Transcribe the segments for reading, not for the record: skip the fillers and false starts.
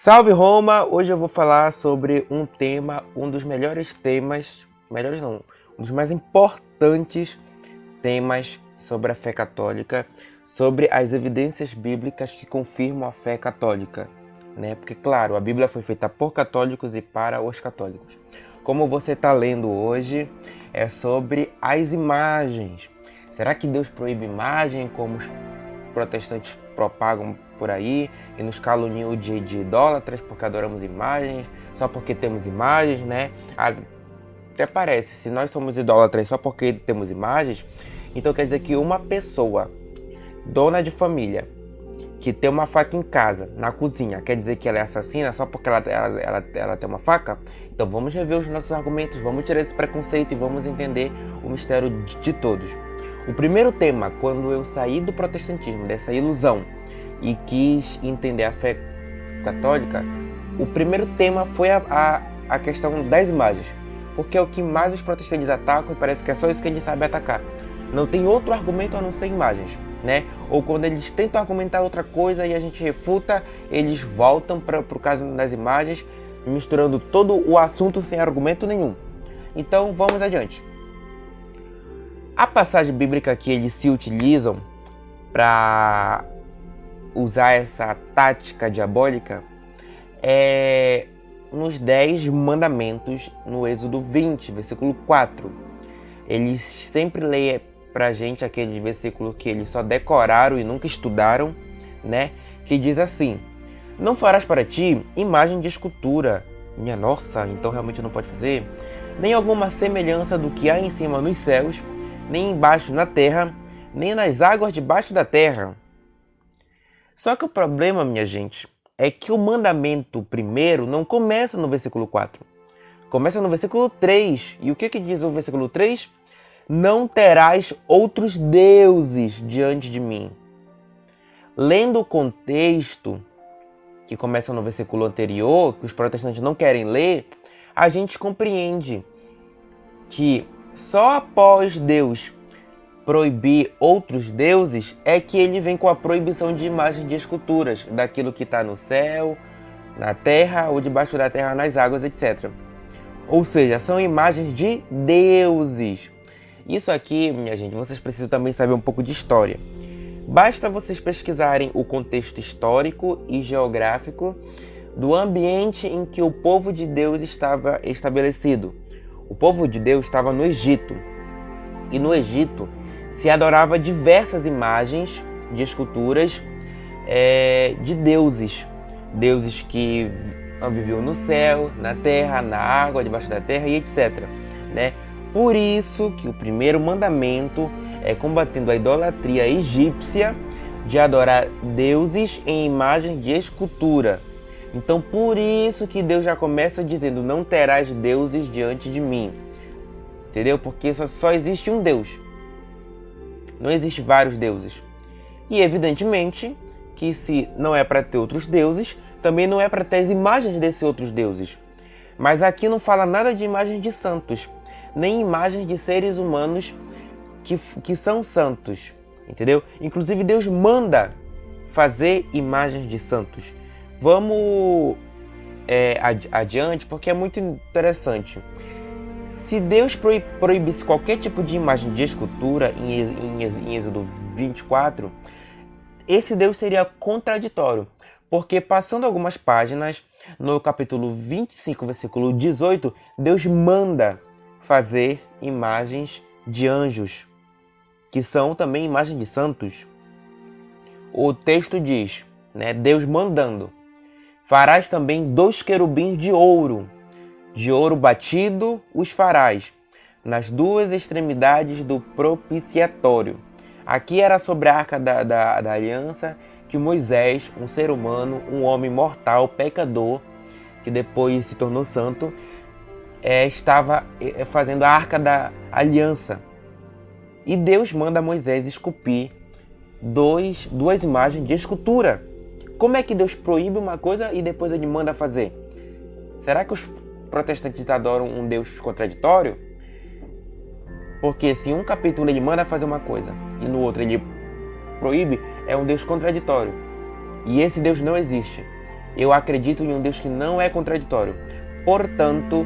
Salve Roma! Hoje eu vou falar sobre um tema, um dos melhores temas, um dos mais importantes temas sobre a fé católica, sobre as evidências bíblicas que confirmam a fé católica, né? Porque, claro, a Bíblia foi feita por católicos e para os católicos. Como você está lendo hoje, é sobre as imagens. Será que Deus proíbe imagem, como os protestantes propagam por aí e nos caluniam de idólatras porque adoramos imagens, só porque temos imagens, né? Até parece, se nós somos idólatras só porque temos imagens, então quer dizer que uma pessoa, dona de família, que tem uma faca em casa, na cozinha, quer dizer que ela é assassina só porque ela tem uma faca? Então vamos rever os nossos argumentos, vamos tirar esse preconceito e vamos entender o mistério de todos. O primeiro tema, quando eu saí do protestantismo, dessa ilusão, e quis entender a fé católica, o primeiro tema foi a questão das imagens. Porque é o que mais os protestantes atacam e parece que é só isso que eles sabem atacar. Não tem outro argumento a não ser imagens, né? Ou quando eles tentam argumentar outra coisa e a gente refuta, eles voltam para o caso das imagens, misturando todo o assunto sem argumento nenhum. Então vamos adiante. A passagem bíblica que eles se utilizam para usar essa tática diabólica é nos 10 mandamentos, no Êxodo 20, versículo 4. Eles sempre leem pra gente aquele versículo que eles só decoraram e nunca estudaram, né? Que diz assim: não farás para ti imagem de escultura. Minha nossa, então realmente não pode fazer? Nem alguma semelhança do que há em cima nos céus, nem embaixo na terra, nem nas águas debaixo da terra. Só que o problema, minha gente, é que o mandamento primeiro não começa no versículo 4. Começa no versículo 3. E o que diz o versículo 3? Não terás outros deuses diante de mim. Lendo o contexto, que começa no versículo anterior, que os protestantes não querem ler, a gente compreende que só após Deus proibir outros deuses é que ele vem com a proibição de imagens de esculturas, daquilo que está no céu, na terra ou debaixo da terra, nas águas, etc. Ou seja, são imagens de deuses. Isso aqui, minha gente, vocês precisam também saber um pouco de história. Basta vocês pesquisarem o contexto histórico e geográfico do ambiente em que o povo de Deus estava estabelecido. O povo de Deus estava no Egito. E no Egito se adorava diversas imagens de esculturas de deuses. Deuses que viviam no céu, na terra, na água, debaixo da terra e etc. Né? Por isso que o primeiro mandamento é combatendo a idolatria egípcia de adorar deuses em imagem de escultura. Então por isso que Deus já começa dizendo: não terás deuses diante de mim. Entendeu? Porque só existe um Deus. Não existe vários deuses. E evidentemente que se não é para ter outros deuses, também não é para ter as imagens desses outros deuses. Mas aqui não fala nada de imagens de santos, nem imagens de seres humanos que são santos. Entendeu? Inclusive Deus manda fazer imagens de santos. Vamos adiante, porque é muito interessante. Se Deus proibisse qualquer tipo de imagem de escultura em Êxodo 24, esse Deus seria contraditório, porque passando algumas páginas, no capítulo 25, versículo 18, Deus manda fazer imagens de anjos, que são também imagens de santos. O texto diz, né, Deus mandando: farás também 2 querubins de ouro batido os farás, nas 2 extremidades do propiciatório. Aqui era sobre a arca da aliança, que Moisés, um ser humano, um homem mortal, pecador, que depois se tornou santo, estava fazendo a arca da aliança. E Deus manda Moisés esculpir 2 imagens de escultura. Como é que Deus proíbe uma coisa e depois ele manda fazer? Será que os protestantes adoram um Deus contraditório? Porque se um capítulo ele manda fazer uma coisa e no outro ele proíbe, é um Deus contraditório. E esse Deus não existe. Eu acredito em um Deus que não é contraditório. Portanto,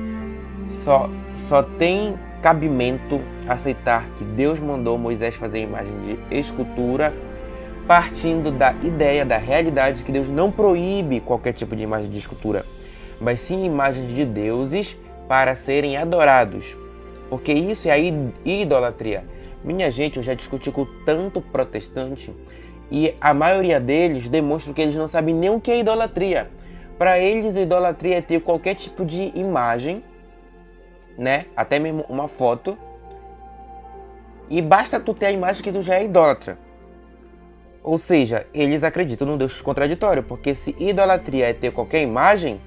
só tem cabimento aceitar que Deus mandou Moisés fazer a imagem de escultura, partindo da ideia, da realidade que Deus não proíbe qualquer tipo de imagem de escultura, mas sim imagens de deuses para serem adorados. Porque isso é a idolatria. Minha gente, eu já discuti com tanto protestante e a maioria deles demonstra que eles não sabem nem o que é idolatria. Para eles, a idolatria é ter qualquer tipo de imagem, né? Até mesmo uma foto. E basta tu ter a imagem que tu já é idólatra. Ou seja, eles acreditam num Deus contraditório, porque se idolatria é ter qualquer imagem,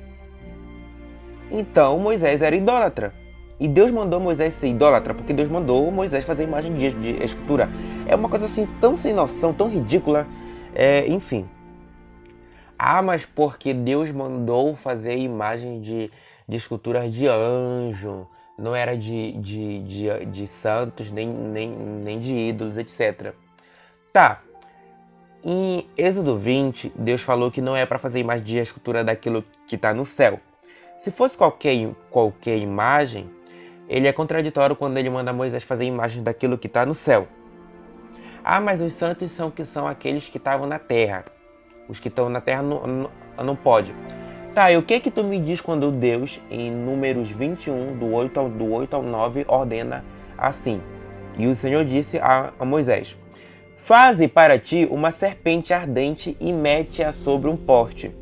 então Moisés era idólatra. E Deus mandou Moisés ser idólatra, porque Deus mandou Moisés fazer imagem de escultura. É uma coisa assim tão sem noção, tão ridícula, enfim. Ah, mas porque Deus mandou fazer imagem de esculturas de anjo, não era de santos, nem de ídolos, etc. Tá, em Êxodo 20, Deus falou que não é para fazer imagem de escultura daquilo que está no céu. Se fosse qualquer imagem, ele é contraditório quando ele manda Moisés fazer imagem daquilo que está no céu. Ah, mas os santos são aqueles que estavam na terra. Os que estão na terra não pode. Tá, e o que tu me diz quando Deus, em Números 21, do 8 ao 9, ordena assim? E o Senhor disse a Moisés: faze para ti uma serpente ardente e mete-a sobre um poste.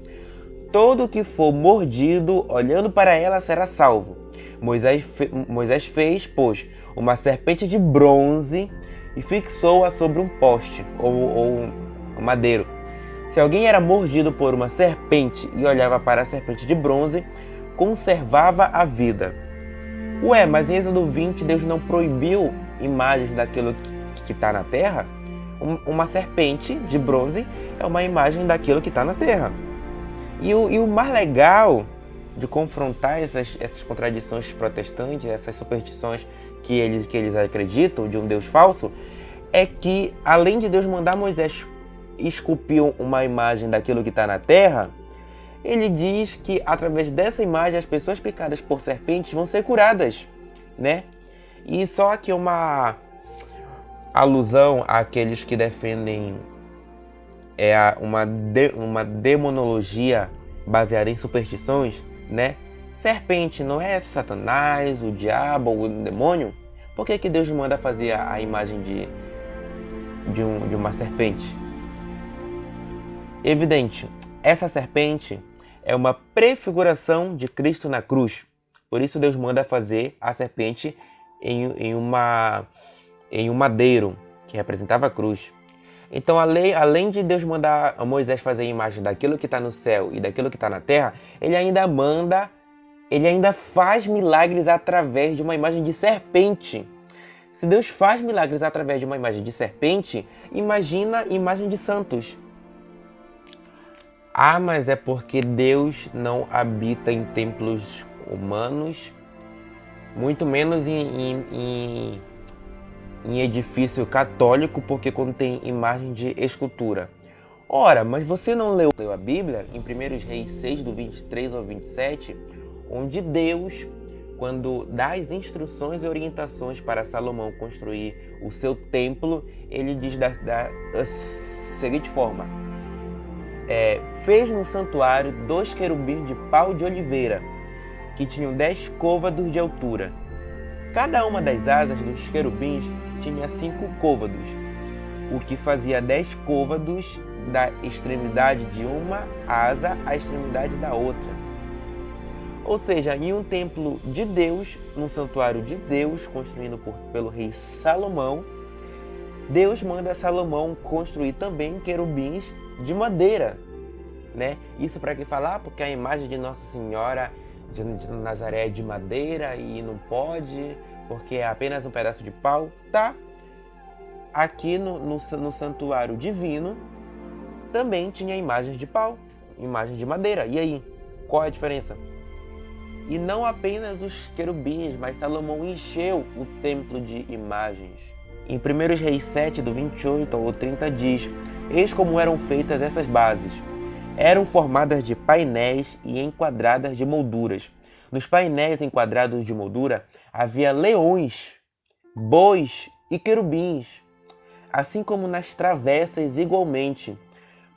Todo que for mordido, olhando para ela, será salvo. Moisés fez, pois, uma serpente de bronze e fixou-a sobre um poste, ou um madeiro. Se alguém era mordido por uma serpente e olhava para a serpente de bronze, conservava a vida. Ué, mas em Êxodo 20, Deus não proibiu imagens daquilo que está na terra? Uma serpente de bronze é uma imagem daquilo que está na terra. E o mais legal de confrontar essas contradições protestantes, essas superstições que eles acreditam de um Deus falso, é que além de Deus mandar Moisés esculpir uma imagem daquilo que está na terra, ele diz que através dessa imagem as pessoas picadas por serpentes vão ser curadas, né? E só aqui uma alusão àqueles que defendem uma demonologia baseada em superstições, né? Serpente não é Satanás, o diabo ou o demônio? Por que Deus manda fazer a imagem de uma serpente? Evidente, essa serpente é uma prefiguração de Cristo na cruz. Por isso Deus manda fazer a serpente em um madeiro que representava a cruz. Então, além de Deus mandar a Moisés fazer a imagem daquilo que está no céu e daquilo que está na terra, ele ainda faz milagres através de uma imagem de serpente. Se Deus faz milagres através de uma imagem de serpente, imagina a imagem de santos. Ah, mas é porque Deus não habita em templos humanos, muito menos em edifício católico, porque contém imagem de escultura. Ora, mas você não leu a Bíblia em 1 Reis 6, do 23 ao 27, onde Deus, quando dá as instruções e orientações para Salomão construir o seu templo, ele diz da seguinte forma: fez no santuário 2 querubins de pau de oliveira, que tinham 10 côvados de altura. Cada uma das asas dos querubins tinha 5 côvados, o que fazia 10 côvados da extremidade de uma asa à extremidade da outra. Ou seja, em um templo de Deus, num santuário de Deus, construído pelo rei Salomão, Deus manda Salomão construir também querubins de madeira, né? Isso para que falar? Porque a imagem de Nossa Senhora de Nazaré é de madeira e não pode, porque é apenas um pedaço de pau. Tá? Aqui no santuário divino também tinha imagens de pau, imagens de madeira. E aí, qual é a diferença? E não apenas os querubins, mas Salomão encheu o templo de imagens. Em 1 Reis 7, do 28 ao 30 diz: eis como eram feitas essas bases. eram formadas de painéis e enquadradas de molduras. Nos painéis enquadrados de moldura havia leões, bois e querubins, assim como nas travessas igualmente.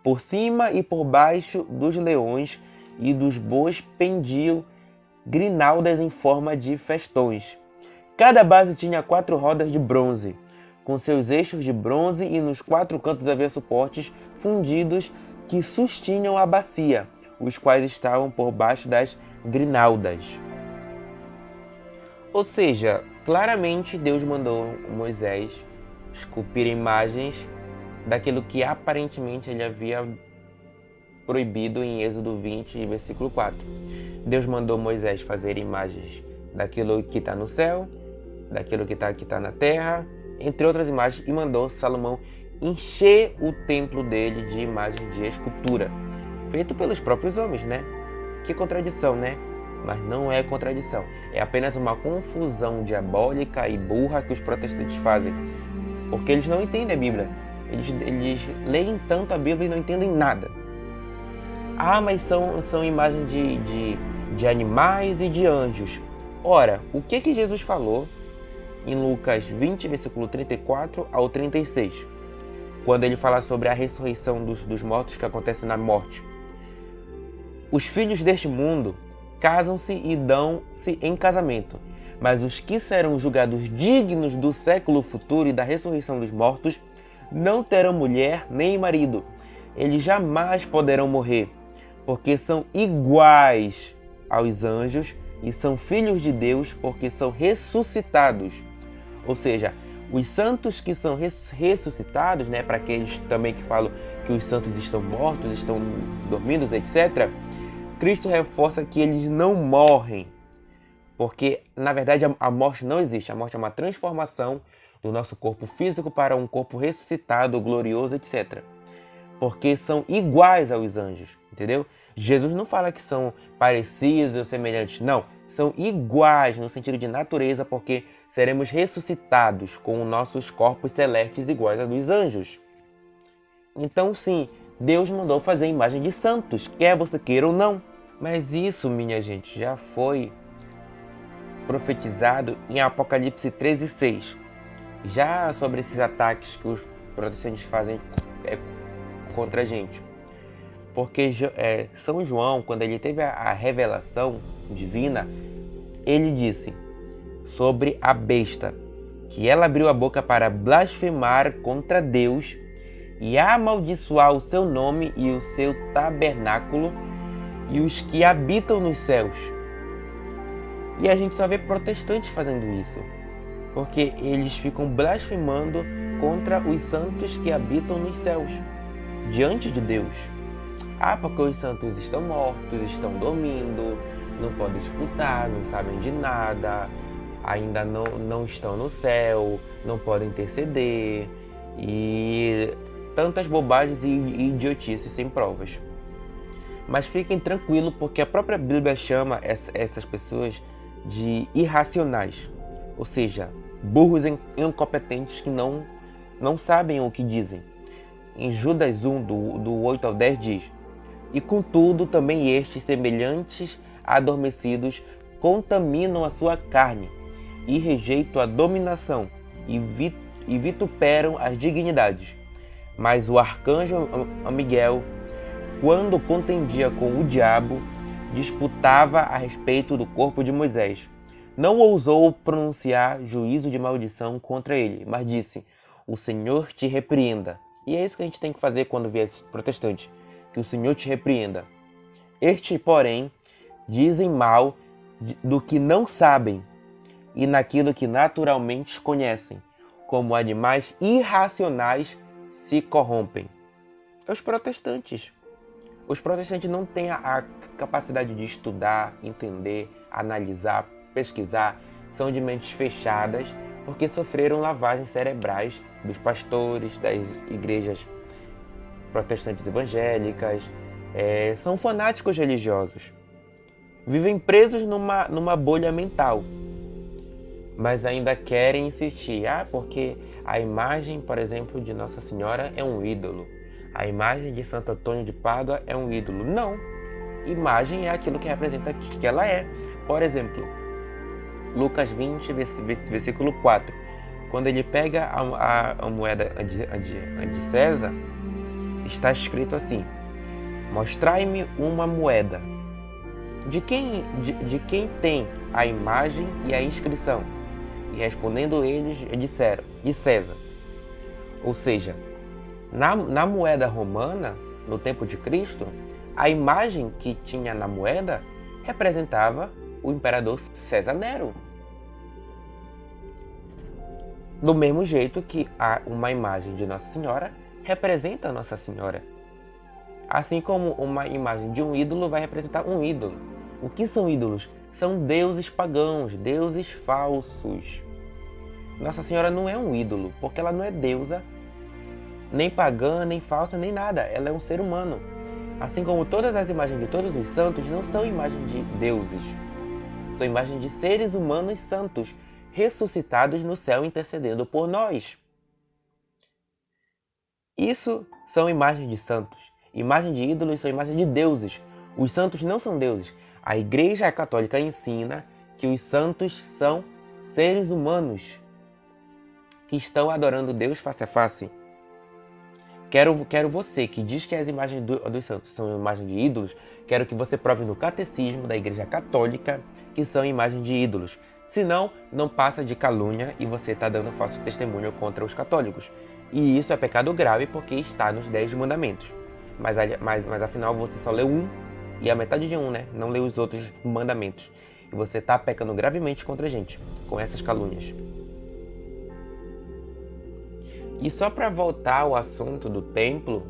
Por cima e por baixo dos leões e dos bois pendiam grinaldas em forma de festões. Cada base tinha 4 rodas de bronze, com seus eixos de bronze, e nos 4 cantos havia suportes fundidos que sustinham a bacia, os quais estavam por baixo das grinaldas. Ou seja, claramente Deus mandou Moisés esculpir imagens daquilo que aparentemente ele havia proibido em Êxodo 20, versículo 4. Deus mandou Moisés fazer imagens daquilo que está no céu, daquilo que está na terra, entre outras imagens, e mandou Salomão encher o templo dele de imagens de escultura, feito pelos próprios homens, né? Que contradição, né? Mas não é contradição, é apenas uma confusão diabólica e burra que os protestantes fazem, porque eles não entendem a Bíblia, eles leem tanto a Bíblia e não entendem nada. Ah, mas são imagens de animais e de anjos. Ora, o que Jesus falou em Lucas 20, versículo 34 ao 36, quando ele fala sobre a ressurreição dos mortos que acontece na morte? Os filhos deste mundo casam-se e dão-se em casamento, mas os que serão julgados dignos do século futuro e da ressurreição dos mortos não terão mulher nem marido. Eles jamais poderão morrer, porque são iguais aos anjos e são filhos de Deus, porque são ressuscitados. Ou seja, os santos que são ressuscitados, né, para aqueles também que falam que os santos estão mortos, estão dormindo, etc., Cristo reforça que eles não morrem, porque na verdade a morte não existe. A morte é uma transformação do nosso corpo físico para um corpo ressuscitado, glorioso, etc. Porque são iguais aos anjos, entendeu? Jesus não fala que são parecidos ou semelhantes, não. São iguais no sentido de natureza, porque seremos ressuscitados com nossos corpos celestes iguais aos dos anjos. Então sim, Deus mandou fazer imagem de santos, quer você queira ou não. Mas isso, minha gente, já foi profetizado em Apocalipse 13:6. Já sobre esses ataques que os protestantes fazem contra a gente. Porque São João, quando ele teve a revelação divina, ele disse sobre a besta, que ela abriu a boca para blasfemar contra Deus e amaldiçoar o seu nome e o seu tabernáculo e os que habitam nos céus. E a gente só vê protestantes fazendo isso, porque eles ficam blasfemando contra os santos que habitam nos céus, diante de Deus. Ah, porque os santos estão mortos, estão dormindo, não podem escutar, não sabem de nada, ainda não estão no céu, não podem interceder, e tantas bobagens e idiotices sem provas. Mas fiquem tranquilos, porque a própria Bíblia chama essas pessoas de irracionais, ou seja, burros e incompetentes que não sabem o que dizem. Em Judas 1, do 8 ao 10 diz: e contudo também estes, semelhantes a adormecidos, contaminam a sua carne, e rejeitam a dominação, e vituperam as dignidades. Mas o arcanjo Miguel, quando contendia com o diabo, disputava a respeito do corpo de Moisés. Não ousou pronunciar juízo de maldição contra ele, mas disse: o Senhor te repreenda. E é isso que a gente tem que fazer quando vier esse protestante, que o Senhor te repreenda. Estes, porém, dizem mal do que não sabem e naquilo que naturalmente conhecem, como animais irracionais se corrompem. É os protestantes. Os protestantes não têm a capacidade de estudar, entender, analisar, pesquisar, são de mentes fechadas porque sofreram lavagens cerebrais dos pastores, das igrejas protestantes evangélicas, são fanáticos religiosos, vivem presos numa bolha mental, mas ainda querem insistir, porque a imagem, por exemplo, de Nossa Senhora é um ídolo, a imagem de Santo Antônio de Pádua é um ídolo. Não. Imagem é aquilo que representa que ela é. Por exemplo, Lucas 20, versículo 4. Quando ele pega a moeda de César, está escrito assim: mostrai-me uma moeda. De quem tem a imagem e a inscrição? E respondendo eles, disseram: de César. Ou seja, na moeda romana, no tempo de Cristo, a imagem que tinha na moeda representava o imperador César Nero. Do mesmo jeito que uma imagem de Nossa Senhora representa Nossa Senhora. Assim como uma imagem de um ídolo vai representar um ídolo. O que são ídolos? São deuses pagãos, deuses falsos. Nossa Senhora não é um ídolo, porque ela não é deusa, nem pagã, nem falsa, nem nada. Ela é um ser humano. Assim como todas as imagens de todos os santos não são imagens de deuses. São imagens de seres humanos santos, ressuscitados no céu intercedendo por nós. Isso são imagens de santos. Imagens de ídolos são imagens de deuses. Os santos não são deuses. A Igreja Católica ensina que os santos são seres humanos que estão adorando Deus face a face. Quero você que diz que as imagens dos santos são imagens de ídolos, quero que você prove no catecismo da Igreja Católica que são imagens de ídolos. Senão, não passa de calúnia e você está dando falso testemunho contra os católicos. E isso é pecado grave porque está nos 10 mandamentos. Mas afinal você só leu um e a metade de um, né? Não leu os outros mandamentos. E você está pecando gravemente contra a gente com essas calúnias. E só para voltar ao assunto do templo,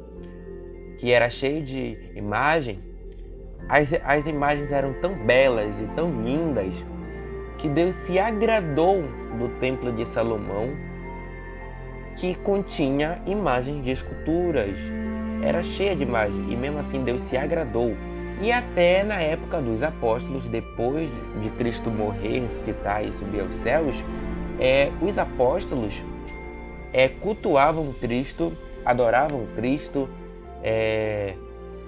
que era cheio de imagem, as imagens eram tão belas e tão lindas que Deus se agradou do templo de Salomão, que continha imagens de esculturas. Era cheia de imagens e mesmo assim Deus se agradou. E até na época dos apóstolos, depois de Cristo morrer, ressuscitar e subir aos céus, os apóstolos cultuavam Cristo, adoravam Cristo,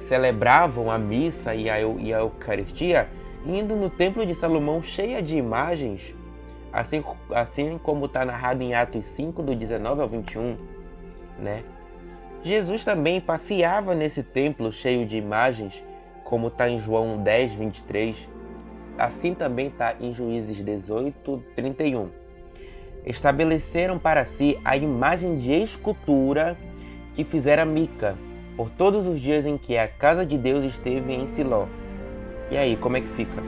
celebravam a missa e a Eucaristia, indo no templo de Salomão cheia de imagens, assim como está narrado em Atos 5, do 19 ao 21, né? Jesus também passeava nesse templo cheio de imagens, como está em João 10, 23. Assim também está em Juízes 18, 31. Estabeleceram para si a imagem de escultura que fizera Mica, por todos os dias em que a casa de Deus esteve em Siló. E aí, como é que fica?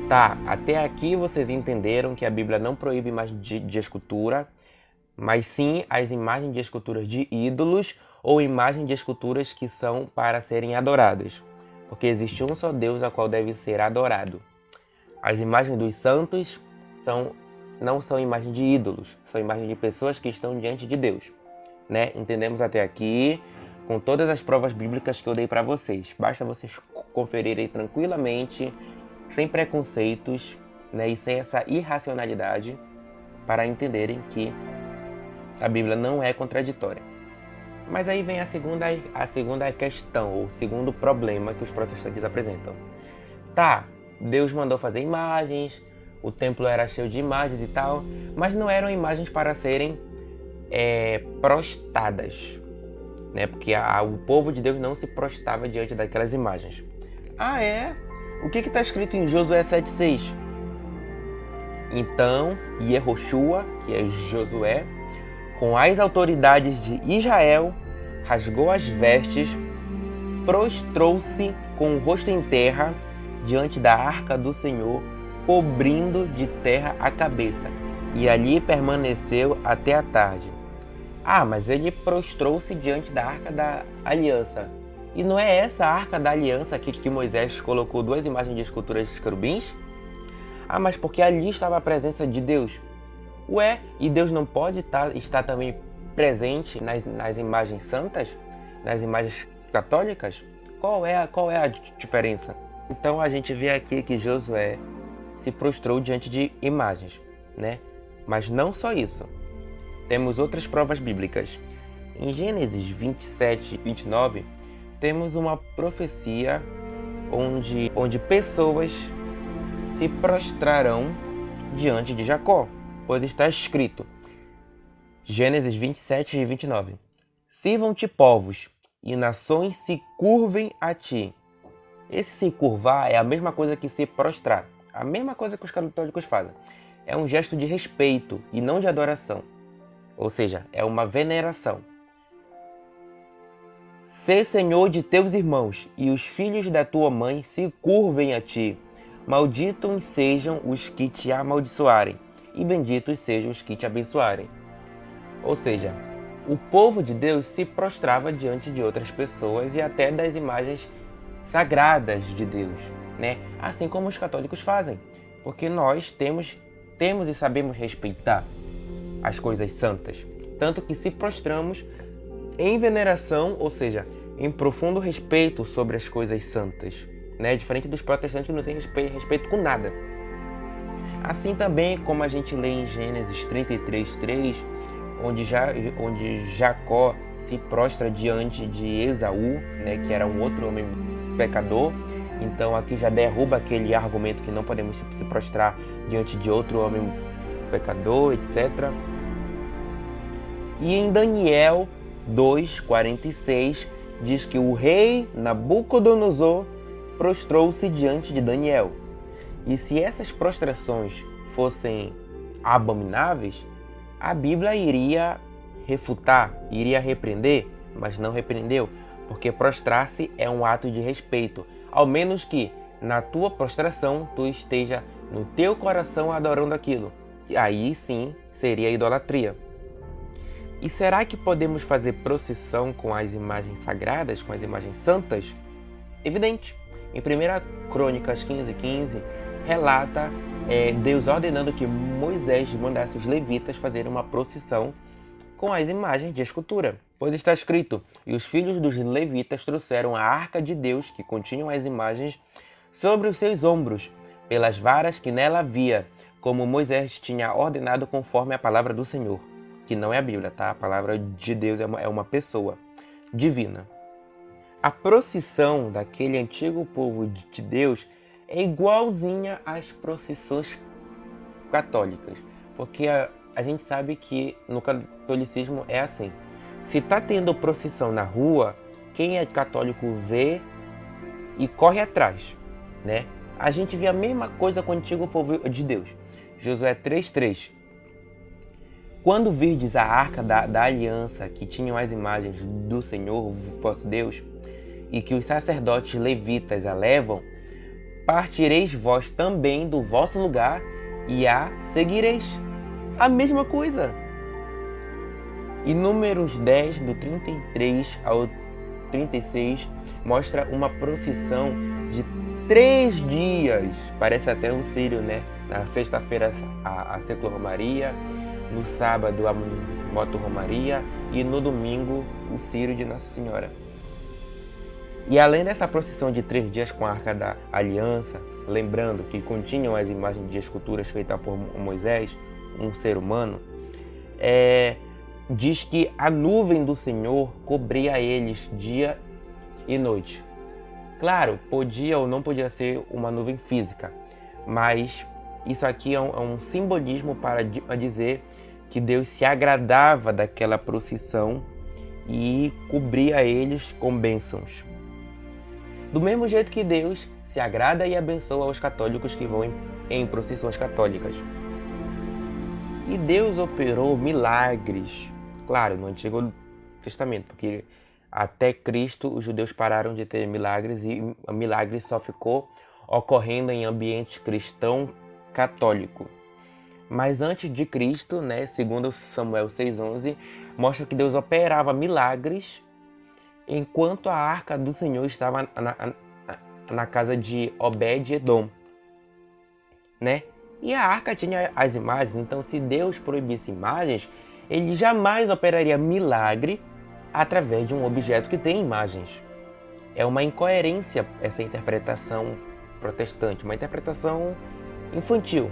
Tá, até aqui vocês entenderam que a Bíblia não proíbe imagens de escultura, mas sim as imagens de esculturas de ídolos ou imagens de esculturas que são para serem adoradas, porque existe um só Deus a qual deve ser adorado. As imagens dos santos não são imagens de ídolos, são imagens de pessoas que estão diante de Deus, né? Entendemos até aqui com todas as provas bíblicas que eu dei para vocês. Basta vocês conferirem tranquilamente, sem preconceitos, né? E sem essa irracionalidade, para entenderem que a Bíblia não é contraditória. Mas aí vem a segunda questão, ou o segundo problema que os protestantes apresentam. Tá, Deus mandou fazer imagens, o templo era cheio de imagens e tal, mas não eram imagens para serem prostradas, né? Porque o povo de Deus não se prostrava diante daquelas imagens. Ah, é? O que está escrito em Josué 7,6? Então, Yehoshua, que é Josué, com as autoridades de Israel, rasgou as vestes, prostrou-se com o rosto em terra diante da arca do Senhor, cobrindo de terra a cabeça, e ali permaneceu até a tarde. Ah, mas ele prostrou-se diante da arca da aliança. E não é essa a arca da aliança que Moisés colocou duas imagens de esculturas de querubins? Ah, mas porque ali estava a presença de Deus. Ué, e Deus não pode estar também presente nas imagens santas? Nas imagens católicas? Qual é a diferença? Então a gente vê aqui que Josué se prostrou diante de imagens, né? Mas não só isso. Temos outras provas bíblicas. Em Gênesis 27 e 29, temos uma profecia onde pessoas se prostrarão diante de Jacó, pois está escrito, Gênesis 27 e 29, Sirvam-te povos, e nações se curvem a ti. Esse se curvar é a mesma coisa que se prostrar, a mesma coisa que os católicos fazem. É um gesto de respeito e não de adoração, ou seja, é uma veneração. Sê senhor de teus irmãos, e os filhos da tua mãe se curvem a ti. Malditos sejam os que te amaldiçoarem, e benditos sejam os que te abençoarem. Ou seja, o povo de Deus se prostrava diante de outras pessoas e até das imagens sagradas de Deus, né? Assim como os católicos fazem, porque nós temos e sabemos respeitar as coisas santas, tanto que se prostramos em veneração, ou seja, em profundo respeito sobre as coisas santas, né? Diferente dos protestantes que não têm respeito com nada. Assim também como a gente lê em Gênesis 33:3, onde Jacó se prostra diante de Esaú, né, que era um outro homem pecador. Então aqui já derruba aquele argumento que não podemos se prostrar diante de outro homem pecador, etc. E em Daniel 2:46 diz que o rei Nabucodonosor prostrou-se diante de Daniel. E se essas prostrações fossem abomináveis, a Bíblia iria refutar, iria repreender, mas não repreendeu, porque prostrar-se é um ato de respeito, ao menos que na tua prostração tu esteja no teu coração adorando aquilo. E aí sim seria idolatria. E será que podemos fazer procissão com as imagens sagradas, com as imagens santas? Evidente. Em 1 Crônicas 15:15, relata Deus ordenando que Moisés mandasse os levitas fazerem uma procissão com as imagens de escultura. Pois está escrito, e os filhos dos levitas trouxeram a arca de Deus, que continham as imagens, sobre os seus ombros, pelas varas que nela havia, como Moisés tinha ordenado conforme a palavra do Senhor. Que não é a Bíblia, tá? A palavra de Deus é uma pessoa divina. A procissão daquele antigo povo de Deus é igualzinha às procissões católicas, porque a gente sabe que no catolicismo é assim. Se tá tendo procissão na rua, quem é católico vê e corre atrás, né? A gente vê a mesma coisa com o antigo povo de Deus. Josué 3:3. Quando virdes a arca da aliança, que tinham as imagens do Senhor, vosso Deus, e que os sacerdotes levitas a levam, partireis vós também do vosso lugar e a seguireis. A mesma coisa. E Números 10, do 33 ao 36, mostra uma procissão de 3 dias. Parece até um círio, né? Na sexta-feira a cicloromaria, no sábado a motorromaria e no domingo o círio de Nossa Senhora. E além dessa procissão de 3 dias com a Arca da Aliança, lembrando que continham as imagens de esculturas feitas por Moisés, um ser humano, diz que a nuvem do Senhor cobria eles dia e noite. Claro, podia ou não podia ser uma nuvem física, mas isso aqui é um simbolismo para dizer que Deus se agradava daquela procissão e cobria eles com bênçãos. Do mesmo jeito que Deus se agrada e abençoa os católicos que vão em procissões católicas. E Deus operou milagres, claro, no Antigo Testamento, porque até Cristo os judeus pararam de ter milagres e o milagre só ficou ocorrendo em ambiente cristão católico. Mas antes de Cristo, né, segundo Samuel 6:11, mostra que Deus operava milagres enquanto a arca do Senhor estava na casa de Obed-Edom, né? E a arca tinha as imagens, então se Deus proibisse imagens, ele jamais operaria milagre através de um objeto que tem imagens. É uma incoerência essa interpretação protestante, uma interpretação infantil.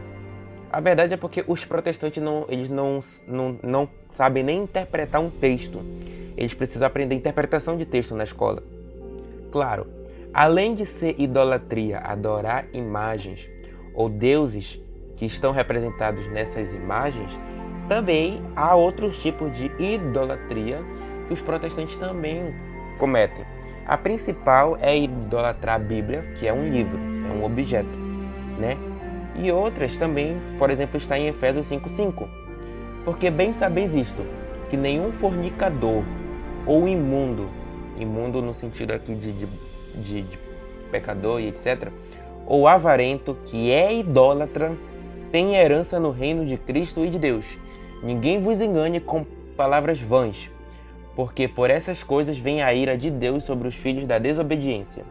A verdade é porque os protestantes eles não sabem nem interpretar um texto. Eles precisam aprender interpretação de texto na escola. Claro, além de ser idolatria adorar imagens ou deuses que estão representados nessas imagens, também há outros tipos de idolatria que os protestantes também cometem. A principal é idolatrar a Bíblia, que é um livro, é um objeto, né? E outras também, por exemplo, está em Efésios 5:5. Porque bem sabeis isto, que nenhum fornicador ou imundo no sentido aqui de pecador e etc., ou avarento, que é idólatra, tem herança no reino de Cristo e de Deus. Ninguém vos engane com palavras vãs, porque por essas coisas vem a ira de Deus sobre os filhos da desobediência.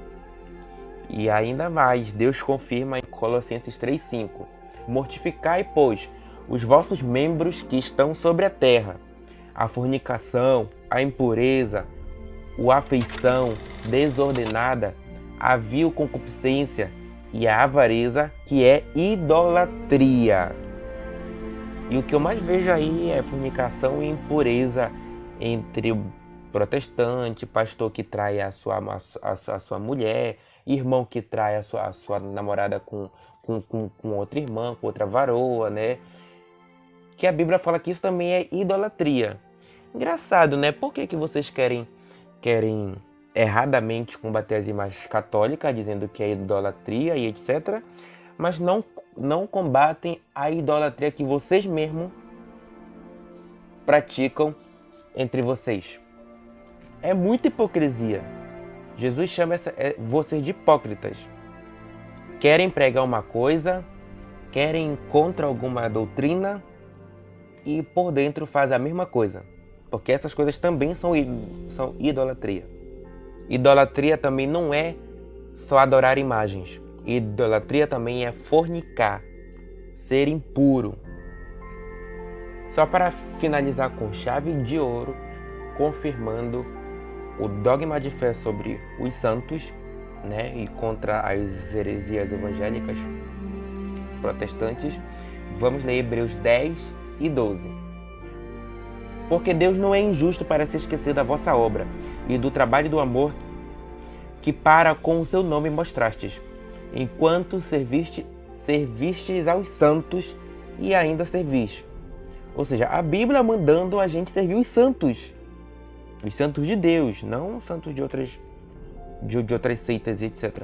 E ainda mais, Deus confirma em Colossenses 3:5: mortificai, pois, os vossos membros que estão sobre a terra, a fornicação, a impureza, a afeição desordenada, a vil concupiscência e a avareza, que é idolatria. E o que eu mais vejo aí é fornicação e impureza entre o protestante, pastor que trai a sua mulher, irmão que trai a sua namorada com outra irmã, com outra varoa, né? Que a Bíblia fala que isso também é idolatria. Engraçado, né? Por que vocês querem erradamente combater as imagens católicas, dizendo que é idolatria e etc., mas não combatem a idolatria que vocês mesmos praticam entre vocês? É muita hipocrisia. Jesus chama vocês de hipócritas. Querem pregar uma coisa, querem contra alguma doutrina e por dentro faz a mesma coisa. Porque essas coisas também são idolatria. Idolatria também não é só adorar imagens. Idolatria também é fornicar, ser impuro. Só para finalizar com chave de ouro, confirmando o dogma de fé sobre os santos, né, e contra as heresias evangélicas protestantes, vamos ler Hebreus 10:12. Porque Deus não é injusto para se esquecer da vossa obra e do trabalho do amor que para com o seu nome mostrastes, enquanto servistes aos santos e ainda servis. Ou seja, a Bíblia mandando a gente servir os santos de Deus, não os santos de outras seitas e etc.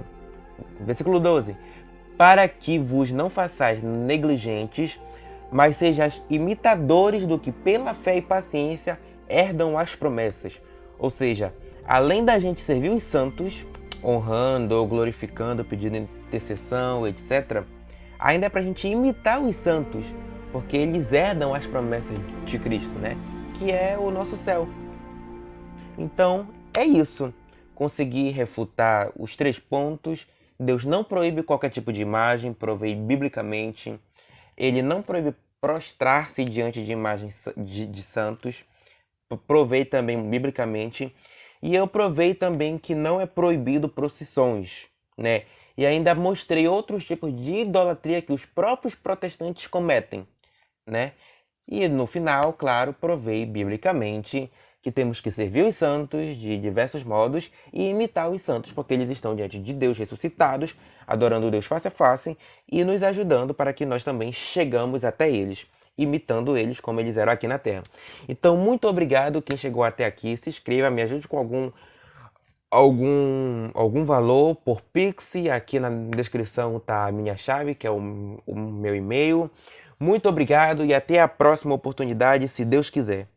Versículo 12. Para que vos não façais negligentes, mas sejais imitadores do que pela fé e paciência herdam as promessas. Ou seja, além da gente servir os santos, honrando ou glorificando, pedindo intercessão, etc., ainda é para a gente imitar os santos, porque eles herdam as promessas de Cristo, né? Que é o nosso céu. Então, é isso. Consegui refutar os 3 pontos. Deus não proíbe qualquer tipo de imagem, provei biblicamente. Ele não proíbe prostrar-se diante de imagens de santos. Provei também biblicamente. E eu provei também que não é proibido procissões, né? E ainda mostrei outros tipos de idolatria que os próprios protestantes cometem, né? E no final, claro, provei biblicamente que temos que servir os santos de diversos modos e imitar os santos, porque eles estão diante de Deus ressuscitados, adorando Deus face a face e nos ajudando para que nós também chegamos até eles, imitando eles como eles eram aqui na Terra. Então, muito obrigado quem chegou até aqui. Se inscreva, me ajude com algum valor por Pix. Aqui na descrição está a minha chave, que é o meu e-mail. Muito obrigado e até a próxima oportunidade, se Deus quiser.